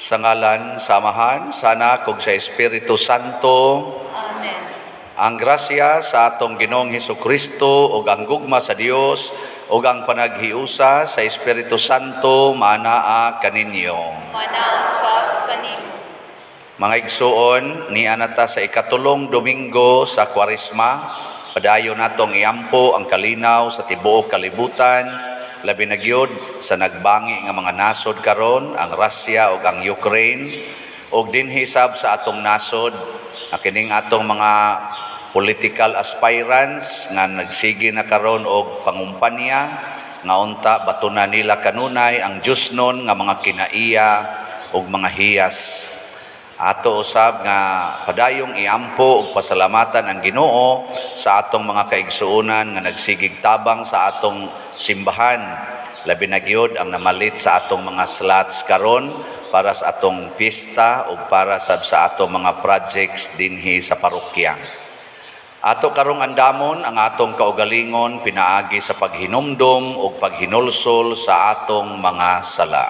Sa ngalan sa Amahan, sa Anak, ug sa Espiritu Santo. Amen. Ang grasya sa atong Ginoong Hesukristo ug ang gugma sa Dios ug ang panaghiusa sa Espiritu Santo manaa kaninyo. Manaos ka kanimo. Mga igsuon, niya nata sa ikatulong Domingo sa Kwaresma, padayon natong iampo ang kalinaw sa tibuok kalibutan, labi na gyud sa nagbangi nga mga nasod karon, ang Russia ug ang Ukraine, ug dinhi sab sa atong nasod, kining atong mga political aspirants nga nagsige na karon og pangumpanya nga unta batunan nila kanunay ang Diosnon nga mga kinaiya ug mga hiyas. Ato usab nga padayong iampo ug pasalamatan ang Ginoo sa atong mga kaigsuonan nga nagsigig tabang sa atong simbahan, labi na gyud ang namalit sa atong mga slots karon para sa atong pista ug para sa atong mga projects dinhi sa parokya. Ato karong andamon ang atong kaugalingon pinaagi sa paghinumdom ug paghinulsol sa atong mga sala.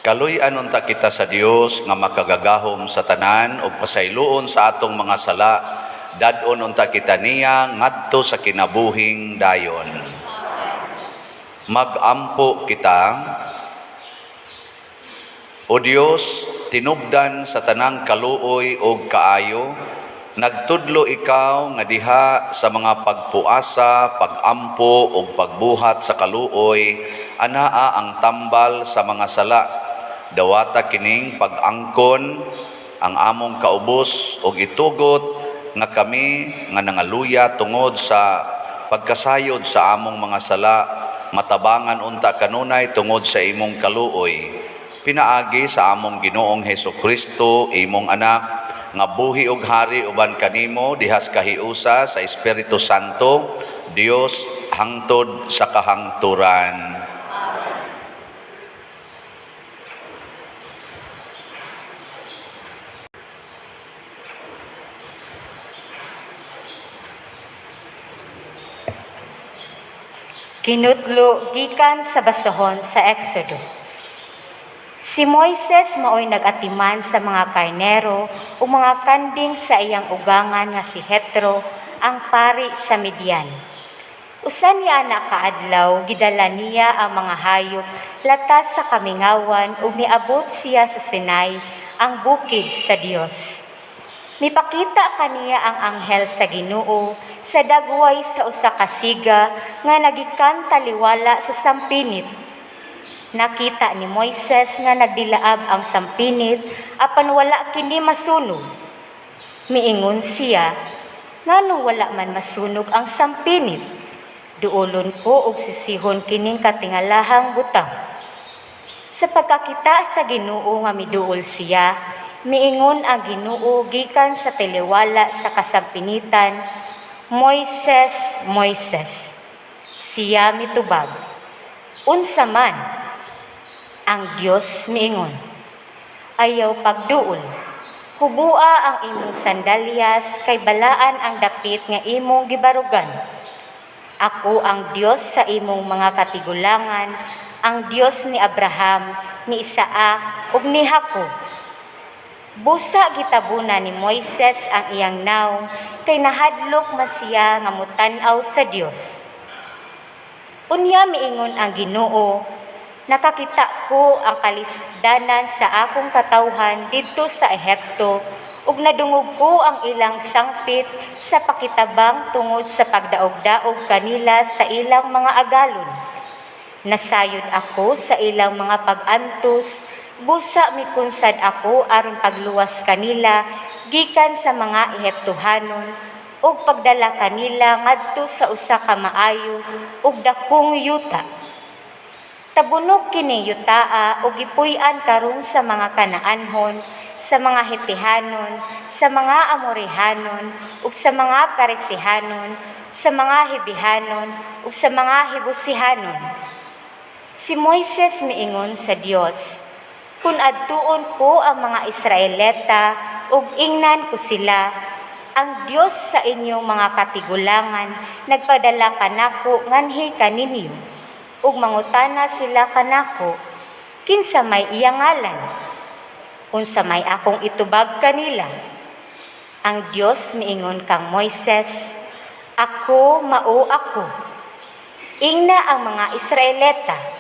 Kaluy-an unta kita sa Dios nga makagagahom sa tanan ug pasayloon sa atong mga sala, dad-on unta kita niya ngadto sa kinabuhing dayon. Magampo kita. O Dios, tinubdan sa tanang kaluoy ug kaayo, nagtudlo ikaw nga diha sa mga pagpuasa, pagampo ug pagbuhat sa kaluoy, anaa ang tambal sa mga sala. Dawata kining pag-angkon ang among kaubos ug itugot nga kami nga nangaluya tungod sa pagkasayod sa among mga sala, matabangan unta kanunay tungod sa imong kaluoy. Pinaagi sa among Ginoong Hesukristo, imong anak, nga buhi ug hari uban kanimo dihas kahiusa sa Espiritu Santo, Dios hangtod sa kahangturan. Kinutlo gikan sa basahon sa Exodo. Si Moises maoy nag-atiman sa mga karnero o mga kanding sa iyang ugangan nga si Hetro, ang pari sa Midian. Usan niya na kaadlaw, gidala niya ang mga hayop latas sa kamingawan ug niabot siya sa Sinai, ang bukid sa Dios. Mipakita kaniya ang anghel sa Ginoo sa dagway sa usa ka siga nga nagikan taliwala sa sampinit. Nakita ni Moises nga nagdilaab ang sampinit apan wala kini masunog. Miingon siya, ngano wala man masunog ang sampinit? Duolon ko og sisihon kining katingalahang butang. Sa pagkakita sa Ginoo nga miduol siya, miingon ang Ginoo gikan sa tiliwala sa kasampinitan, Moises, Moises. Siya mitubag. Unsa man, ang Dios miingon, ayaw pagduol. Hubua ang imong sandalyas kay balaan ang dapit nga imong gibarugan. Ako ang Dios sa imong mga katigulangan, ang Dios ni Abraham, ni Isaac, ug ni Jacob. Busa gitabuna ni Moises ang iyang naong, kay nahadlok man siya nga mutan-aw sa Dios. Unya miingon ang Ginoo, nakakita ko ang kalisdanan sa akong katawhan didto sa Ehipto, ug nadungog ko ang ilang sangpit sa pakitabang tungod sa pagdaog-daog kanila sa ilang mga agalon. Nasayod ako sa ilang mga pag-antos, busa mikunsad ako aron pagluwas kanila gikan sa mga Ehiptohanon ug pagdala kanila ngadto sa usa ka maayo ug dakong yuta. Tabunok kini yutaa ug gipuy-an karon sa mga Kanaanhon, sa mga Hetihanon, sa mga Amorihanon ug sa mga Parisihanon, sa mga Hibihanon ug sa mga Hibusihanon. Si Moises miingon sa Dios, kung adtuon ko ang mga Israelita ug ingnan ko sila, ang Dios sa inyong mga katigulangan nagpadala kanako nganhi kaninyo, ug mangutana sila kanako, kinsa may iyang ngalan? Unsa may akong itubag kanila? Ang Dios miingon kang Moises, ako mao ako. Ingna ang mga Israelita.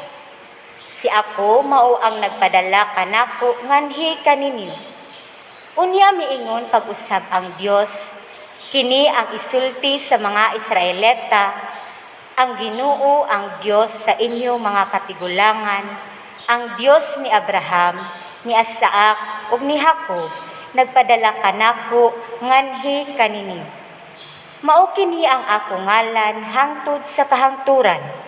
Si ako mao ang nagpadala kanako nganhi kaninyo. Unya miingon pag-usab ang Dios, kini ang isulti sa mga Israelita, ang Ginoo ang Dios sa inyong mga katigulangan, ang Dios ni Abraham, ni Isaac ug ni Jacob, nagpadala kanako nganhi kaninyo. Mao kini ang ako ngalan hangtod sa kahangturan.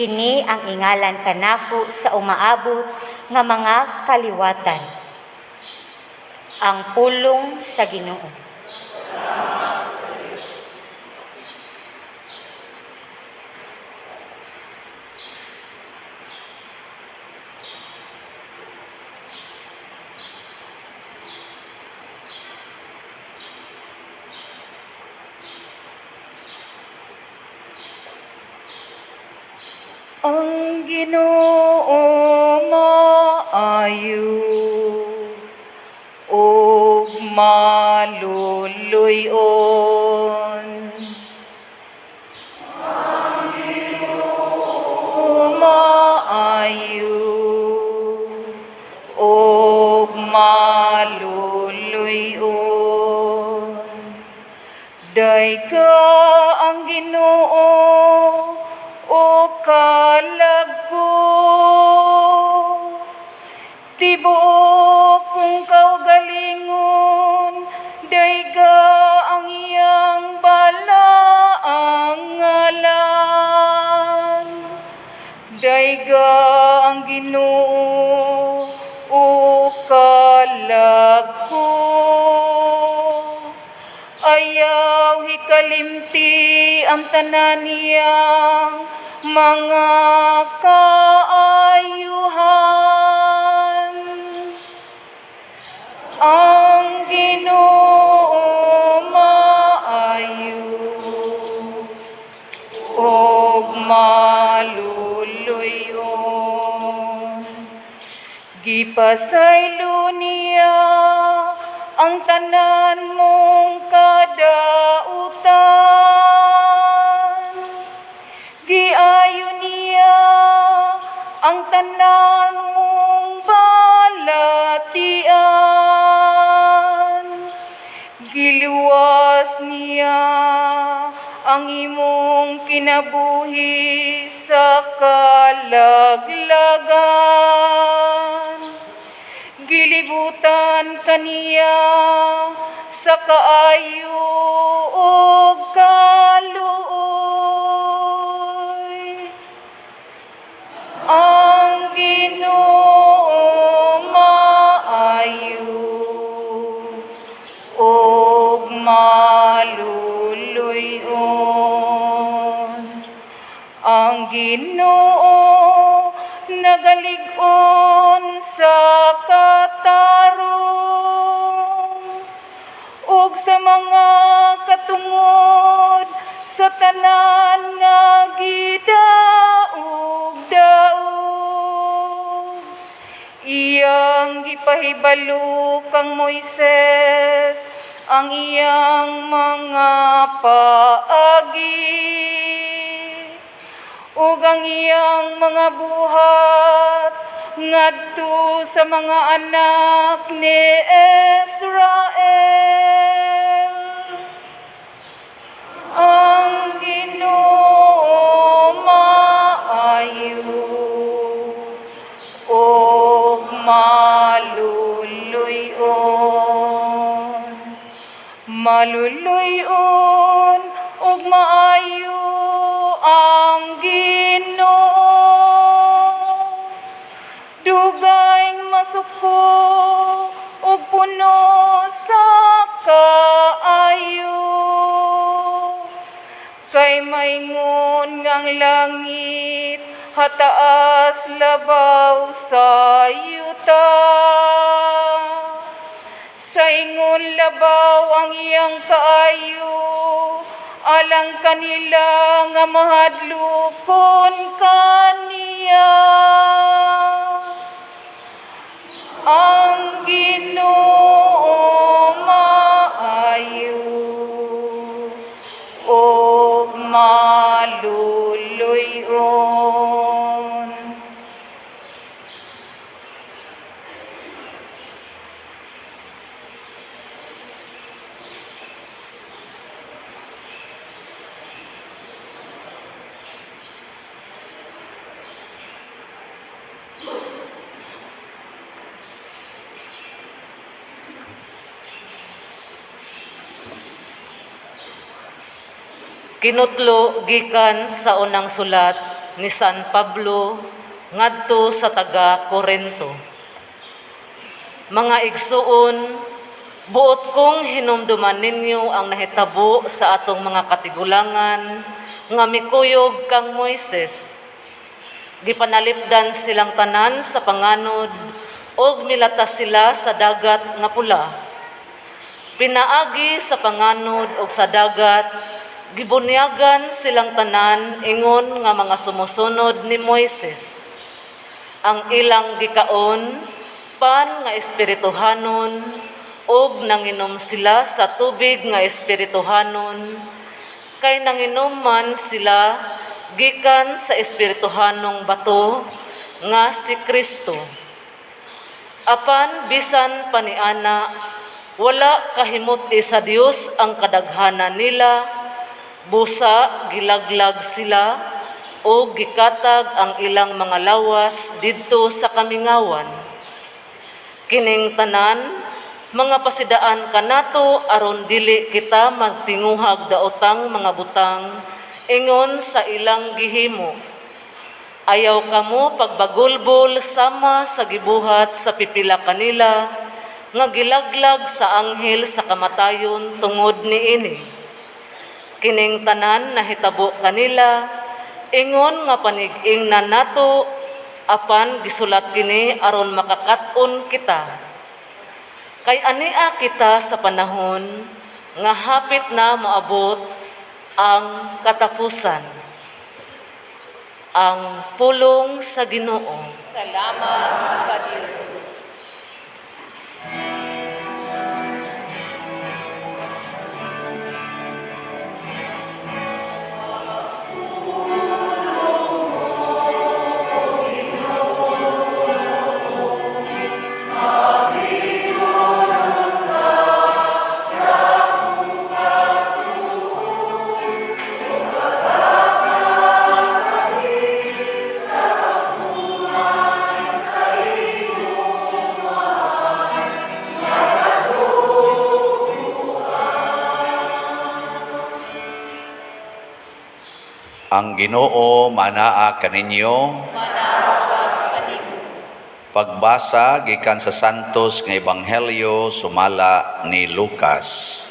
Kini ang ingalan kanako sa umaabot nga mga kaliwatan. Ang pulong sa Ginoo. Ang Ginoo maayo ug maluluyon. Ang Ginoo maayo ug maluluyon. Dayka ang Ginoo o kalagko, tibuok kung kaugalingon, dayga ang iyang balaang ngalan. Dayga ang Ginoo o kalagko, ayaw hikalimti ang tanan niyang mga kaayuhan. Ang Ginoo maayo ug maluluyon. Gipasaylo niya ang tanan mong kadautan. Giayo niya ang tanan mong balatian. Giluwas niya ang imong kinabuhi sa kalaglagan. Gilibutan kaniya sa kaayo ug kaluoy. Ang Ginoo nagalig-on sa katarong ug sa mga katungod sa tanan nga gidaog-daog. Iyang gipahibalo kang Moises ang iyang mga paagi ug ang iyang mga buhat ngadto sa mga anak ni Israel. Ang Ginoo maayo ug maluluyon ug maayo ang Ginoo. Dugayng masuko ug puno sa kaayo. Kay maingon ngang langit hataas labaw sa yuta. Sa ingon labaw ang iyang kaayo, alang kanila nga mahadlokon kaniya. Ang Ginoo maayo ug maluluyon. Kinutlo gikan sa unang sulat ni San Pablo ngadto sa taga Corinto. Mga igsuon, buot kong hinumduman ninyo ang nahitabo sa atong mga katigulangan nga mikuyog kang Moises. Gipanalipdan silang tanan sa panganod ug milatas sila sa dagat nga pula. Pinaagi sa panganod ug sa dagat, gibunyagan silang tanan ingon nga mga sumusunod ni Moises. Ang ilang gikaon, pan nga espirituhanon, ug nanginom sila sa tubig nga espirituhanon, kay nanginom man sila gikan sa espirituhanong bato nga si Kristo. Apan bisan paniana, wala kahimot sa Dios ang kadaghanan nila, busa gilaglag sila o gikatag ang ilang mga lawas didto sa kamingawan. Kining tanan mga pasidaan kanato aron dili kita magtinguhag daotang mga butang ingon sa ilang gihimo. Ayaw kamo pagbagulbol sama sa gibuhat sa pipila kanila nga gilaglag sa anghel sa kamatayon tungod niini. Kining tanan nahitabo kanila, ingon nga panig-ingnan nato, apan gisulat kini aron makakaton kita. Kay ania kita sa panahon nga hapit na maabot ang katapusan. Ang pulong sa Ginoo. Salamat sa Diyos. Ang Ginoo manaa kaninyo. Manang sa kanimo. Pagbasa gikan sa Santos nga Ebanghelyo sumala ni Lucas.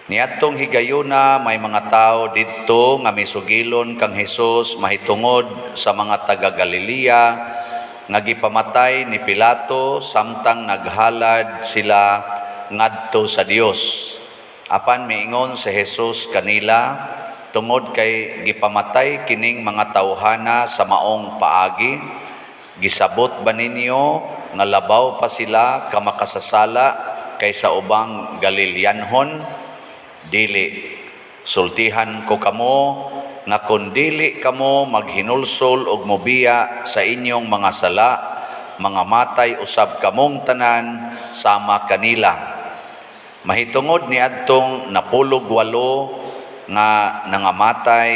Niadtong higayuna may mga tao didto nga misugilon kang Hesus mahitungod sa mga taga Galilea nga gipamatay ni Pilato samtang naghalad sila ngadto sa Dios. Apan miingon si Hesus kanila tungod kay gipamatay kining mga tawhana sa maong paagi, gisabot ba ninyo nga labaw pa sila ka makasasala kaysa ubang Galileanhon? Dili, sultihan ko kamo nga kung dili kamo maghinulsol og mobiya sa inyong mga sala, mga matay usab kamong tanan sama kanila. Mahitungod ni adtong napulog 8 nga nangamatay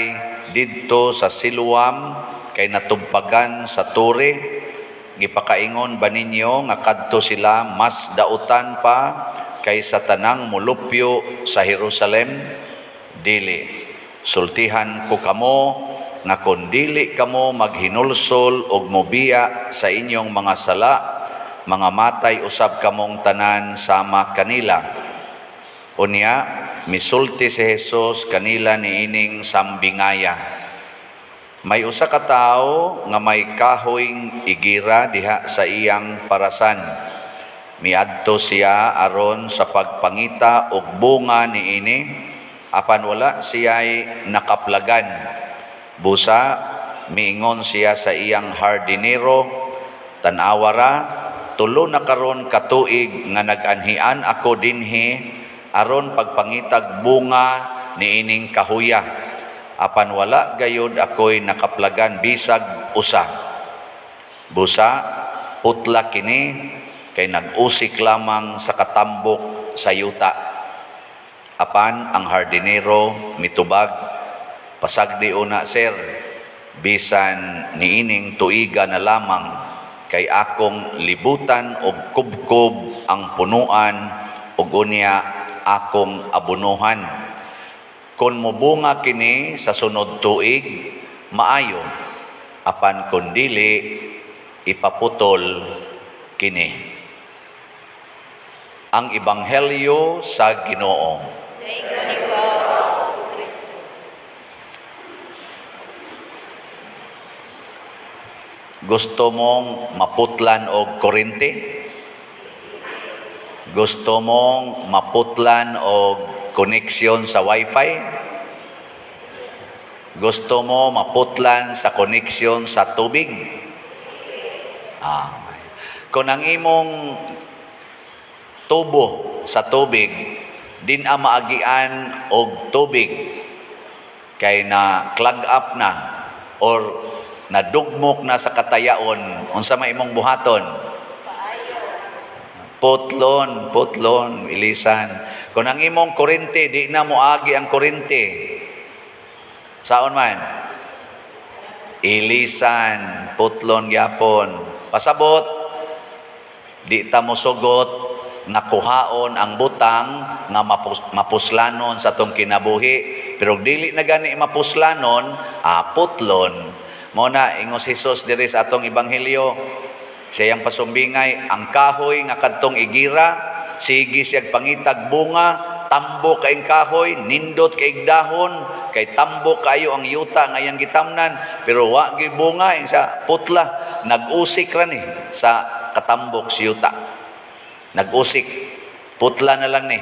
didto sa Siloam kay natugpagan sa tore, gipakaingon ba ninyo nga kadto sila mas dautan pa kaysa tanang mulupyo sa Jerusalem? Dili, sultihan ko kamo nga kung dili kamo maghinulsol og mobiya sa inyong mga sala, mga matay usab kamong tanan sama kanila. Unya, misulti si Jesus kanila niining sambingaya. May usa ka tawo nga may kahoyng igira diha sa iyang parasan. Miadto siya aron sa pagpangita og bunga niini, apan wala siya'y nakaplagan. Busa, miingon siya sa iyang hardinero, tanawara, tulo na karon katuig nga nag-anhian ako dinhi aron pagpangitag bunga niining kahuya. Apan wala gayud ako'y nakaplagan bisag usa. Busa, putla kini, kay nag-usik lamang sa katambok sa yuta. Apan ang hardinero mitubag, pasagdi una sir, bisan niining tuiga na lamang, kay akong libutan og kubkob ang punuan ug unya akong abunuhan. Kung mubunga kini sa sunod tuig, maayo, apan kun dili ipaputol kini. Ang Ebanghelyo sa Ginoo. Gusto mong maputlan og kuryente? Gusto mong maputlan og koneksyon sa wifi? Gusto mo maputlan sa koneksyon sa tubig? Kung ang imong tubo sa tubig, din ang maagian og tubig, kay na clog up na or nadugmok na sa katayaon, unsa may imong buhaton? Putlon, ilisan. Kung ang imong kurente, di na moagi ang kurente, saon man? Ilisan, putlon gyapon. Pasabot, di ta mo sugot nga kuhaon ang butang nga mapuslanon sa tong kinabuhi, pero dili na gani mapuslanon, putlon. Muna ingos Hesus diri sa atong ebanghelyo, siyang pasumbingay ang kahoy nga kadtong igira, sige siyag pangitag bunga, tambok kaing kahoy, nindot kaig dahon, kay tambok kayo ang yuta nga iyang gitamnan, pero wa gyud bunga sa putla, nag-usik ra ni sa katambok si yuta. Nag-usik, putla na lang ni.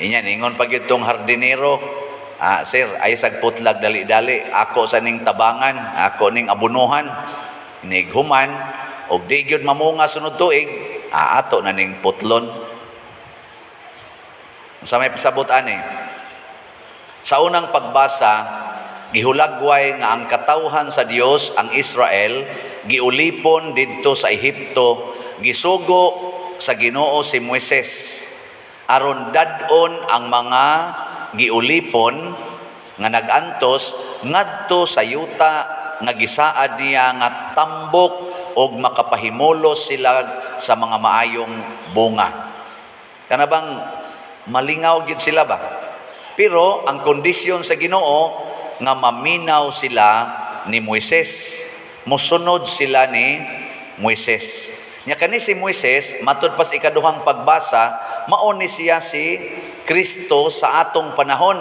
Inyan, ingon pag itong hardinero, sir, ay sag putlag dali-dali, ako sa ning tabangan, ako ning abunuhan, nighuman, o di gyud mamunga sunod tuig, ato na ning putlon. Sa may pasabutan sa unang pagbasa, gihulagway nga ang katawhan sa Dios, ang Israel, giulipon didto sa Ehipto, gisugo sa Ginoo si Moises aron dadon ang mga giulipon nga nagantos ngadto sa yuta nga gisaad niya nga tambok og makapahimulos sila sa mga maayong bunga. Kana bang malingaw gyud sila ba? Pero ang kondisyon sa Ginoo nga maminaw sila ni Moises, mosunod sila ni Moises. Nya kani si Moises matud pas ikaduhang pagbasa, mao ni siya si Kristo sa atong panahon.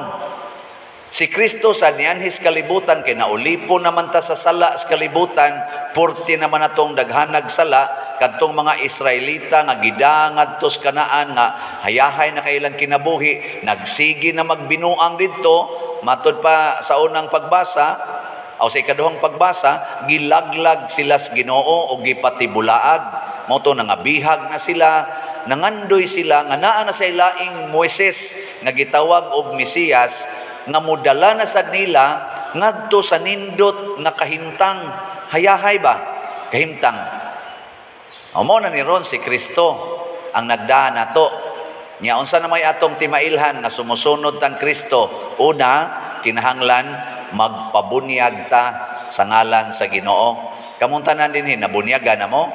Si Kristo sa nianhis kalibutan, kay naulipo naman ta sa sala sa kalibutan, purti naman atong daghanag sala, kadtong mga Israelita nga gidangat tos Kanaan nga hayahay na kailang kinabuhi, nagsigi na magbinuang didto, matud pa sa unang pagbasa, o sa ikaduhang pagbasa, gilaglag sila sa Ginoo o gipatibulaag. Mao to nangabihag na sila, nangandoy sila nga naa na sa ilaing Moises nga gitawag og Mesiyas, nga mudala na sad nila ngadto sa nindot nga kahimtang. Hayahay ba? Kahimtang. Amo na ni ron si Kristo ang nagdaan nato. Nya unsa na may atong timailhan nga sumusunod tang Kristo? Una, kinahanglan magpabunyag ta sa ngalan sa Ginoo. Kamuntanan dinhi nabunyagan na mo?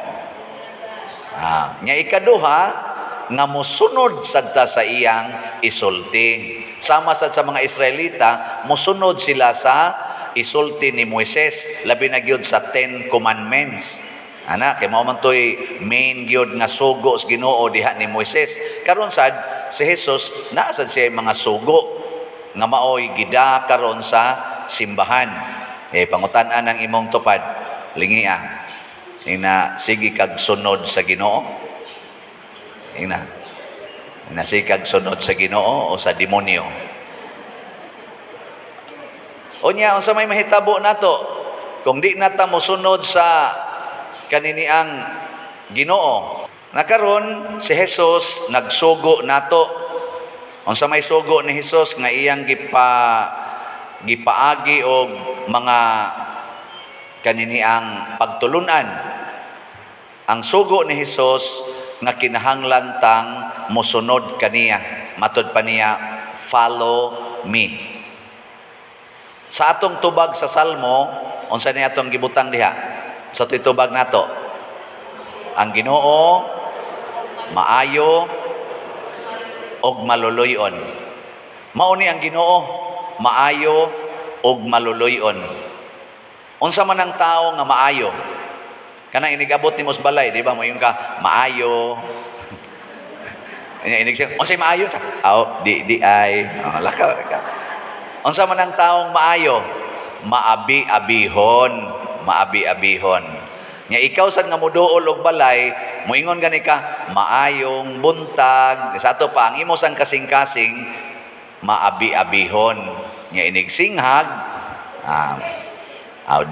Nya ikaduha, nga mosunod sad ta sa iyang isulti. Sama sad sa mga Israelita, mosunod sila sa isulti ni Moises, labi na gyud sa 10 Commandments. Ana, kay mao man toy main gyud nga sugo sa Ginoo diha ni Moises. Karon sad si Jesus naa sad siya mga sugo nga maoy gida karon sa simbahan. Pangutan-an ang imong tupad, lingi ina sige kag sunod sa Ginoo. Ina sige kag sunod sa Ginoo o sa demonyo. Unya unsa may mahitabo nato kung di nata mosunod sa kaniniang Ginoo. Nakaron si Jesus nagsugo nato. Unsa may sugo ni Jesus nga iyang gipaagi og mga kaniniang pagtulunan. Ang sugo ni Jesus nga kinahanglan tang mosunod kaniya. Matud pa niya, follow me. Sa atong tubag sa Salmo, unsa ni atong gibutang diha? Sa tubag nato, ang Ginoo maayo og maluluyon. Mao ni ang Ginoo maayo og maluluyon. Unsa man ang tawo nga maayo? Kanang inigabot ni mos balay, di ba? Mo yung ka maayo. Inig siya, unsay maayo ta? Di ay. Lakaw. Unsa man ang taong maayo? Maabi-abihon. Nya ikaw sad nga moduol og balay, moingon gani ka maayong buntag. Sa ato pa ang imo sang kasing-kasing maabi-abihon. Nya inig singhag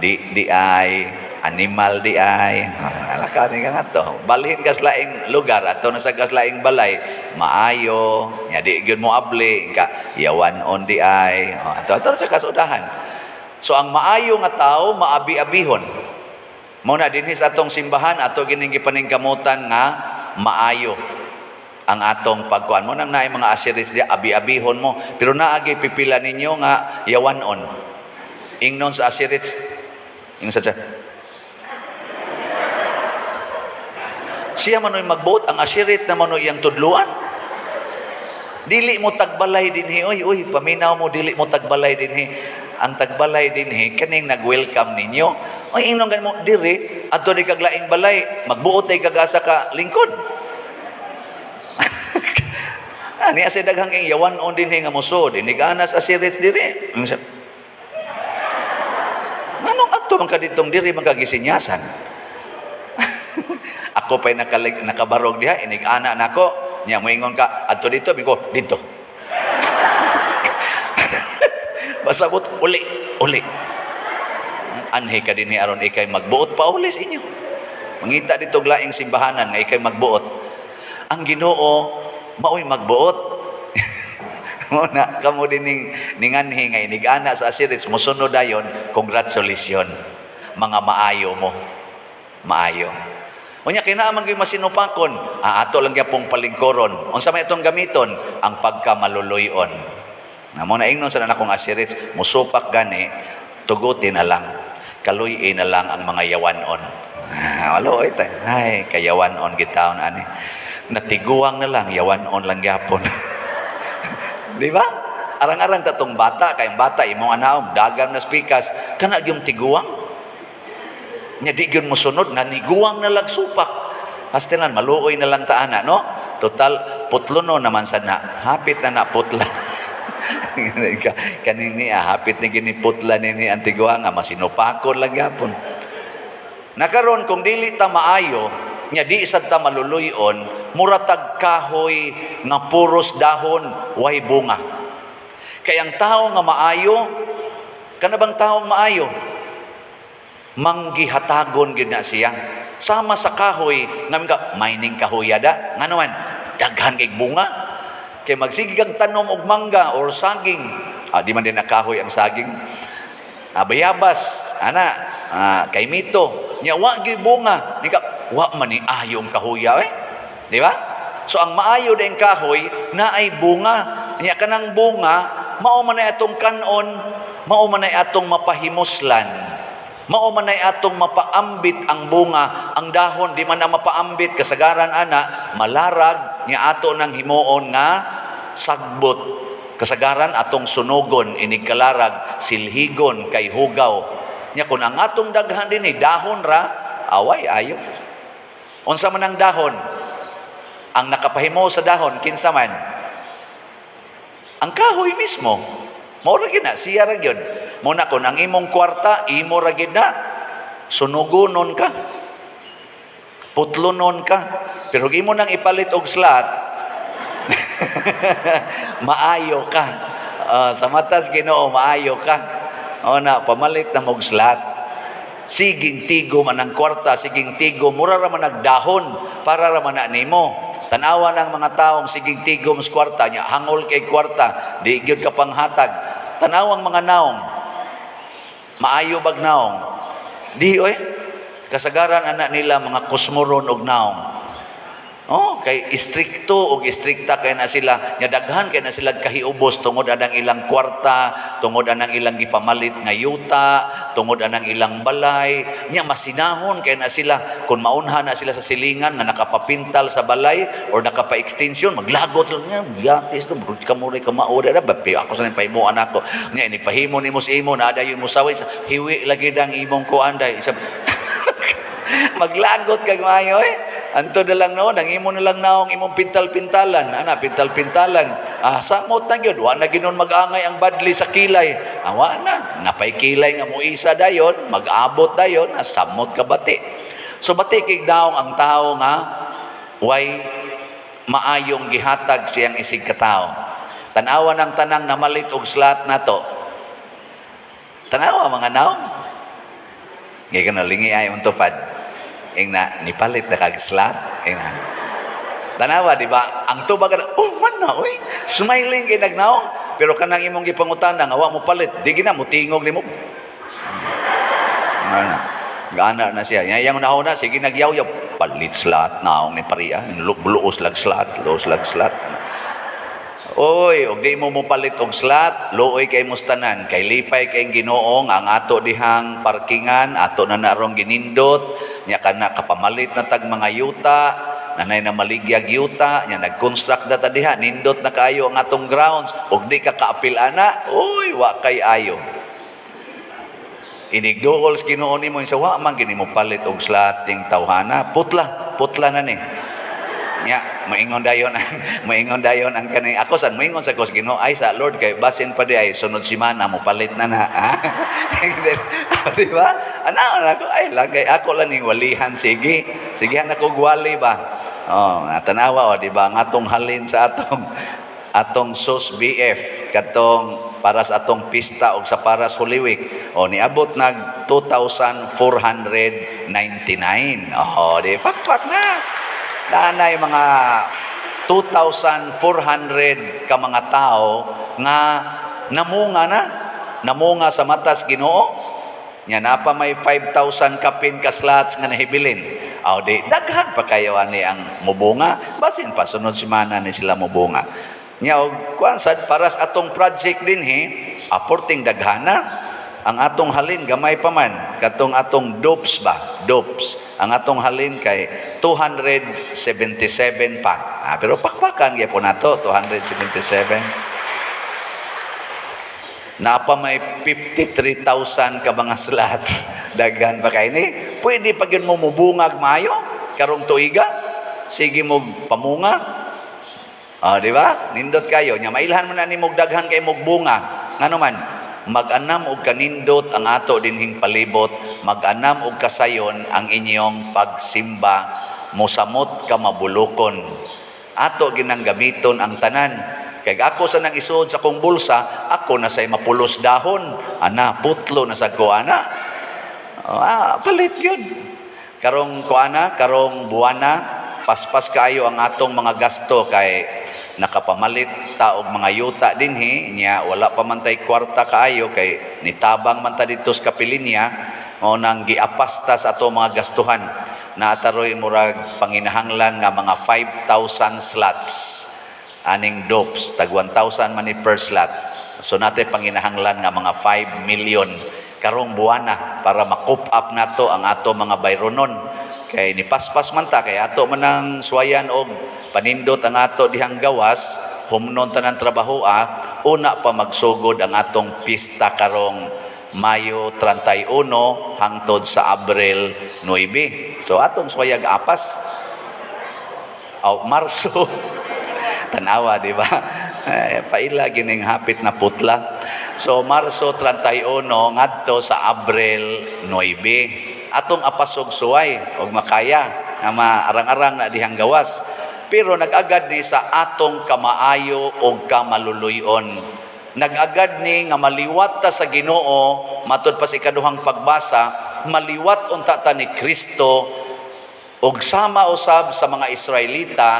di ay animal di ay alaka ni nga to balhin kas laing lugar ato na sa kas laing balay maayo nya di gyud mo abli ka yawanon di ay ato sa kasudahan. So ang maayo nga tawo maabi-abihon mo na dinhi sa atong simbahan ato gining gipaningkamutan nga maayo ang atong pagkuan mo nang naay mga asiris di abi-abihon mo pero naagi pipila ninyo nga yawanon ingnon sa asiris ingnon sa siya manoy magbuot ang asirit na manoy iyang tudluan. Dili mo tagbalay dinhi oy paminaw mo dili mo tagbalay dinhi. Ang tagbalay dinhi kaning nag-welcome ninyo. Oy ingnon gan mo diri adto di kag laing balay magbuot ay kagasa ka lingkod. Ani asa daghang ing yawanon dinhi nga musod iniganas asirit diri. Manong adto man kaditong diri magagisinyasan. Ako pa'y nakabarog diha, inig-ana na ako. Nya, moingon ka, adto dito, biko, dito. Basabot, uli. Anhi ka din aron ikay magbuot pa uli sa inyo. Mangita dito laing simbahanan nga ikay magbuot. Ang Ginoo, maoy magbuot. Muna, kamo din ninganhi nga inig-ana sa asiris, musunod dayon, congratulations. Mga maayo mo. Maayo. Unya kinahanglan gyud masinupakon, ato lang gyapong palingkoron. Unsa may itong gamiton? Ang pagkamaluluyon. Namo na ingnon sa nakong asirits, musupak gani, tugutin na lang. Kaluyin na lang ang mga yawanon. Walo ita. Ay, kayawanon gitaon ani. Natiguang na lang, yawanon lang gyapon. Di ba? Arang-arang tatong bata, kayong bata imong anaom, dagang na spikas, kana gyung tiguang. Nya di gyud mo sunod naniguang na lagsupak. Hastilan maluoy na lang taana no. Total, putluno naman sana. Hapit na putla. Kanini, hapit ni gini putla ni Antigua nga, masinupakon lang yapon. Nakaroon, kung dili ta maayo, nya di sad ta maluluyon, muratag kahoy nga puros dahon, way bunga. Kaya ang tao nga maayo, kanabang taong maayo, manggihatagon gid na siya. Sama sa kahoy, ngamin ka, mining kahoy yada, nga naman, daghan kay bunga. Kaya magsige kang tanom og mangga or saging. Di man din na kahoy ang saging. Bayabas, kay mito. Nya wa gyud bunga. Nika, wa man ni ayong kahoya Di ba? So ang maayo din kahoy na ay bunga. Nya kanang bunga, mao man ay atong kanon, mao man ay atong mapahimuslan. Mao man ay atong mapaambit ang bunga, ang dahon di man na mapaambit kasagaran ana malarag nya ato nang himuon nga sagbot. Kasagaran atong sunugon inig kalarag silhigon kay hugaw. Nya kun ang atong daghan dinhi dahon ra away ayo. Unsa man ang dahon? Ang nakapahimo sa dahon kinsa man? Ang kahoy mismo. Mao ra gyud na siya ra gyud. Muna kung ang imong kwarta, imo ra gid na. Sunugonon ka. Putlonon ka. Pero imo nang ipalit og slat, maayo ka. Sa matas Ginoo, maayo ka. Pamalit na mog slat. Siging tigo man ang kwarta, siging tigo, mura ra man nagdahon, para ra man na nimo. Tanawa ng mga taong siging tigo mas kwarta niya, hangol kay kwarta, di gyud ka panghatag. Tanawang mga naong, maayo bag naong. Di kasagaran anak nila mga kusmuron og naong. Kay istrikto og istrikta kay na sila, nya daghan kay na sila kahiubos tungod anang ilang kwarta, tungod anang ilang gipamalit nga yuta, tungod anang ilang balay, nya masinahon kay na sila kun maunha na sila sa silingan nga nakapapintal sa balay or nakapa-extension, maglagot lang nya, yatis no, brud ka mo ray kamao da ba ako sa paimuan ako. Nya ini pahimo nimo sa imo na dayon mo saway hiwi lagi dang imong kuanday. Maglagot kag maayo Anto na lang noon, ang imo na lang naong imong pintal-pintalan. Pintal-pintalan. Samot na yun. Wa na ginon mag-angay ang badli sa kilay. Wa na. Napay kilay nga mo isa dayon, mag-abot dayon, samot ka bati. So bati kay daong ang tao nga, way maayong gihatag siyang isig katao. Tanawa ng tanang namalit og slat na to. Tanawa mga naong. Ngayon ka na, lingi ay untupad. Na nipalit na kag-slat. Tanawa, di ba? Ang tubag na, man na, smiling kay nagnaong. Pero kanang imong gipangutana, nga wa mo palit. Di gina, mutingog ni mo. Gana na siya. Yang nahuna, sige nagyaw-yaw. Palit slat, naong ni pariya. Luos lag slat, luos lag slat. Og di mo palit og slat, looy kay mustanan, kay lipay kay Ginoong ang ato dihang parkingan, ato na narong ginindot, nya kana kapamalit na tag mga yuta, nanay na maligyag yuta, nya nag-construct na ta diha, nindot na kaayo ang atong grounds, og di ka kaapil ana, wa kay ayo. Inigduol Ginoo nimo sa wa man gini mo palit og slat ting tawhana, putla na ni. Nya maingon dayon ang kanay ako san maingon sa kos Ginoo ay sa Lord kay basin pa di ay sunod semana mo palit na di ba ana ko ay lagay ako lang ning walihan sige na ko gwali ba tanawa di ba ngatong halin sa atong SOS BF katong para sa atong pista og sa Paras Holy Week niabot nag 2,499 di pakpak na Danay mga 2,400 ka mga tao nga namunga sa matas Ginoo. Nya napa may 5,000 kapin ka slots nga nahibilin. Di daghan pa kayo ani ang mubunga. Basin pa sunod semana ni sila mubunga. Nya og kuan para sa atong project din aporting daghana. Ang atong halin gamay pa man katong atong dopes ang atong halin kay 277 pa pero pakpakan gyapon nato 277 napa may 53,000 ka mga slots daghan pa kay ni pwede pa gyud mo mubungag maayo karong tuiga sige mo pamunga Di ba? Nindot kayo. Nya mailhan man na ni mog daghan kay mog bunga. Ngano man? Mag-anam og kanindot ang ato dinhing palibot, mag-anam og kasayon ang inyong pagsimba, mosamot ka mabulokon. Ato ginang gamiton ang tanan. Kay ako sa nang isuod sa kong bulsa, ako na say mapulos dahon, ana putlo na sa ko ana. Palit yun. Karong kuana, karong buwana, paspas kaayo ang atong mga gasto kay nakapamalit ta og mga yuta dinhi nya wala pa man tay kwarta kaayo kay nitabang man ta dito sa kapilinya o nang giapasta sa ato mga gastuhan na ataroy murag panginahanglan nga mga 5,000 slots aning dopes tag 1,000 man ni per slot, so nate panginahanglan nga mga 5 million karong buwana para ma-coop up nato ang ato mga bayronon kay ni paspas man ta kay ato man ang suwayan og panindot ang ato dihang gawas humnon tanan trabaho una pa magsugod ang atong pista karong Mayo 31 hangtod sa Abril 9. So atong suwayag apas Marso tanawa di ba? Paila gining hapit na putla. So Marso 31 ngadto sa Abril 9 atong apasog suway og makaya nga maarang-arang na dihang gawas. Pero nag-agad ni sa atong kamaayo o kamaluluyon. Nag-agad ni nga maliwat ta sa Ginoo, matud pa sa ikaduhang pagbasa, maliwat unta ta ni Kristo og sama usab sa mga Israelita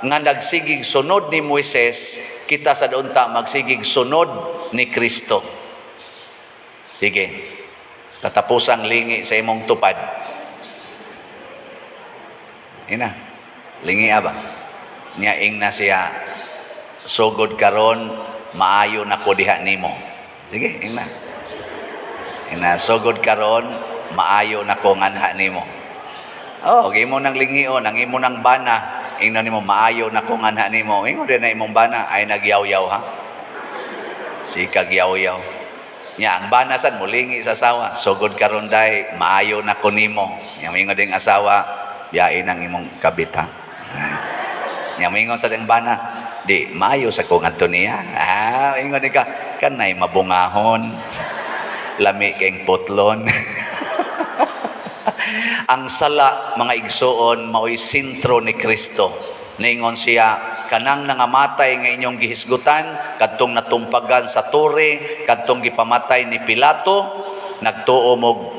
nga nagsigig sunod ni Moises, kita sa doon ta magsigig sunod ni Kristo. Sige. Tatapusang lingi sa imong tupad. Ina. Lingi ba? Niyaing na siya sugod karon maayo na ko diha nimo. Sige, ina. Ina sugod karon maayo na ko nganha nimo. Okay mo nang lingion, ang imo nang bana, ingnon nimo maayo na ko nganha nimo. Ingon din na imong bana ay nagyaw-yaw ha. Si kagyaw-yaw. Nya ang bana sad mulingi sa asawa, sugod karon day maayo na ko nimo. Nya ingon ding asawa, biyain ang imong kabit ha. Nya mingon sa ding bana, di maayo sa kong adto niya. Ingon ka kanay mabungahon. Lami keng putlon. Ang sala mga igsoon mao'y sentro ni Kristo. Ningon siya kanang nangamatay nga inyong gihisgutan kadtong natumpagan sa tore, kadtong gipamatay ni Pilato, nagtuo mo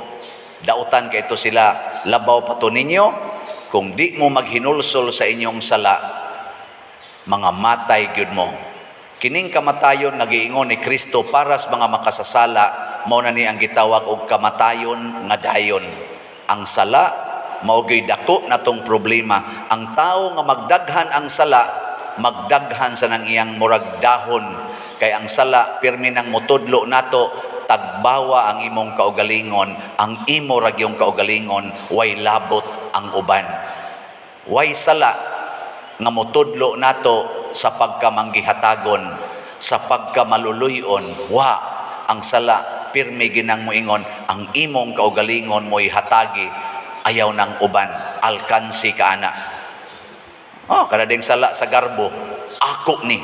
dautan kay ito sila labaw pa to ninyo. Kung di mo maghinulsol sa inyong sala, mga matay gyud mo. Kining kamatayon nga giingon ni Kristo para sa mga makasasala, mao na ni ang gitawag og kamatayon nga dayon. Ang sala mao gyud dako natong problema. Ang tawo nga magdaghan ang sala, magdaghan sa nang iyang murag dahon. Kay ang sala pirmi nang motudlo nato, tagbawa ang imong kaugalingon, ang imo ra gyung kaugalingon, way labot ang uban. Way sala nga motudlo nato sa pagkamanggihatagon, sa pagkamaluluyon. Ang sala pirmi ginang moingon, ang imong kaugalingon mo'y hatagi, ayaw ng uban, alkansi ka ana. Kada ding sala sa garbo, ako ni.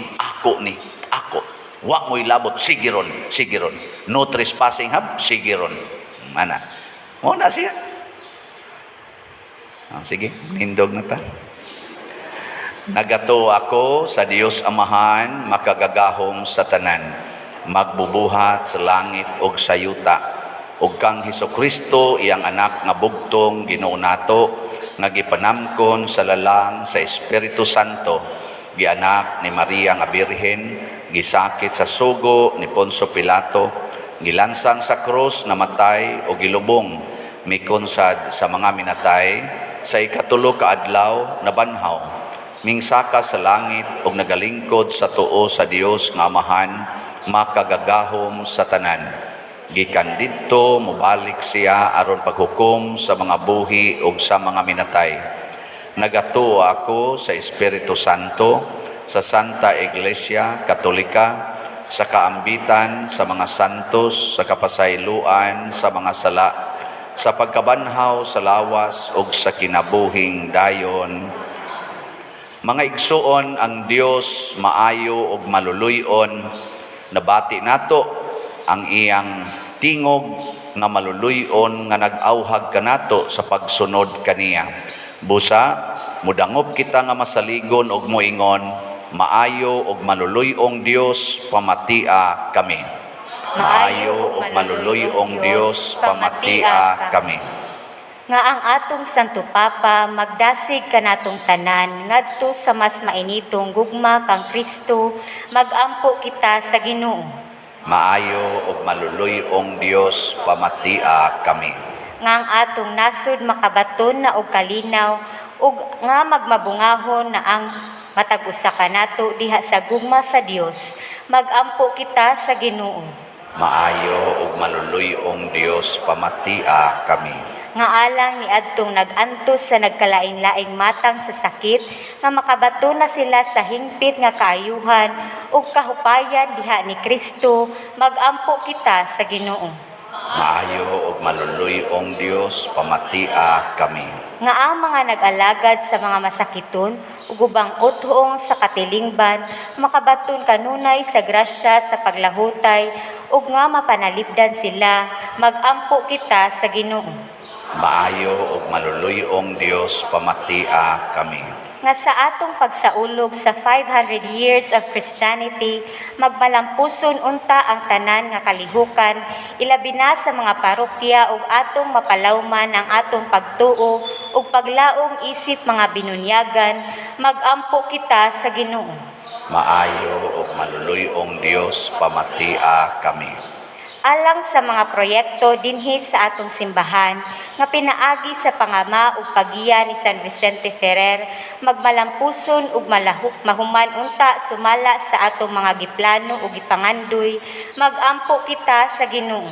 Wa mo'y labot, sigiron. No trespassing hab, sigiron. Mana? Mo na siya. Sige, nindog na ta. Nagato ako sa Dios Amahan, makagagahom sa tanan, magbubuhat sa langit og sa yuta, ug kang Hesukristo iyang anak nga bugtong Ginoo nato, nga gipanamkon sa lalang sa Espiritu Santo, gianak ni Maria nga Birhen, gisakit sa sugo ni Poncio Pilato, gilansang sa krus, namatay o gilubong, mikonsad sa mga minatay, sa ikatulo ka adlaw nabanhaw, mingsaka sa langit ug nagalingkod sa tuo sa Dios nga Amahan, makagagahom sa tanan. Gikan didto mobalik siya aron paghukom sa mga buhi ug sa mga minatay. Nagatuo ako sa Espiritu Santo, sa Santa Iglesia Katolika, sa kaambitan sa mga santos, sa kapasayloan sa mga sala, sa pagkabanhaw sa lawas ug sa kinabuhing dayon. Mga igsuon, ang Dios maayo ug maluluyon, nabati nato ang iyang tingog nga maluluyon nga nag-awhag kanato sa pagsunod kaniya. Busa, mudangop kita nga masaligon og moingon, maayo ug maluluyong Dios, pamatia kami. Maayo ug maluluyong Dios, pamatia kami. Nga ang atong Santo Papa magdasig kanatong tanan ngadto sa mas mainitong gugma kang Kristo, magampo kita sa Ginoo. Maayo ug maluluyong Dios, pamatia kami. Nga ang atong nasud makabaton na og kalinaw ug nga magmabungahon na ang matag usa kanato diha sa gugma sa Dios, magampo kita sa Ginoo. Maayo ug maluluyong Dios, pamatia kami. Nga alang ni adtong nagantos sa nagkalain-laing matang sa sakit, nga makabato na sila sa hingpit nga kaayuhan ug kahupayan diha ni Kristo, magampo kita sa Ginoo. Maayo ug maluluyong Dios, pamatia kami. Nga ang mga nag-alagad sa mga masakiton ug ubang utong sa katilingban, makabaton kanunay sa grasya sa paglahutay ug nga mapanalipdan sila, magampo kita sa Ginoo. Maayo ug maluluyong Dios, pamatia kami. Nga sa atong pagsaulog sa 500 years of Christianity, magmalampuson unta ang tanan nga kalihukan, ilabi na sa mga parokya ug atong mapalawman ang atong pagtuo ug paglaong isip mga binunyagan, magampo kita sa Ginoo. Maayo ug maluluyong Dios, pamatia kami. Alang sa mga proyekto dinhi sa atong simbahan nga pinaagi sa pangama ug pagiya ni San Vicente Ferrer, magmalampuson ug mahuman unta sumala sa atong mga giplano ug gipangandoy, magampo kita sa Ginoo.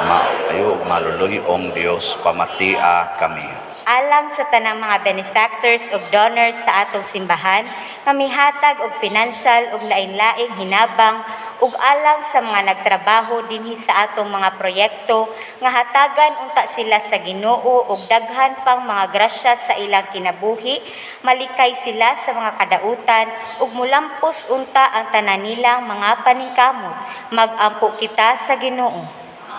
Maayo ug maluluyong Dios, pamatia kami. Alang sa tanang mga benefactors ug donors sa atong simbahan, nga mihatag og financial ug lain-laing hinabang ug alang sa mga nagtrabaho dinhi sa atong mga proyekto, nga hatagan unta sila sa Ginoo ug daghan pang mga grasya sa ilang kinabuhi, malikay sila sa mga kadautan ug mulampos unta ang tanan nilang mga paningkamot, magampo kita sa Ginoo.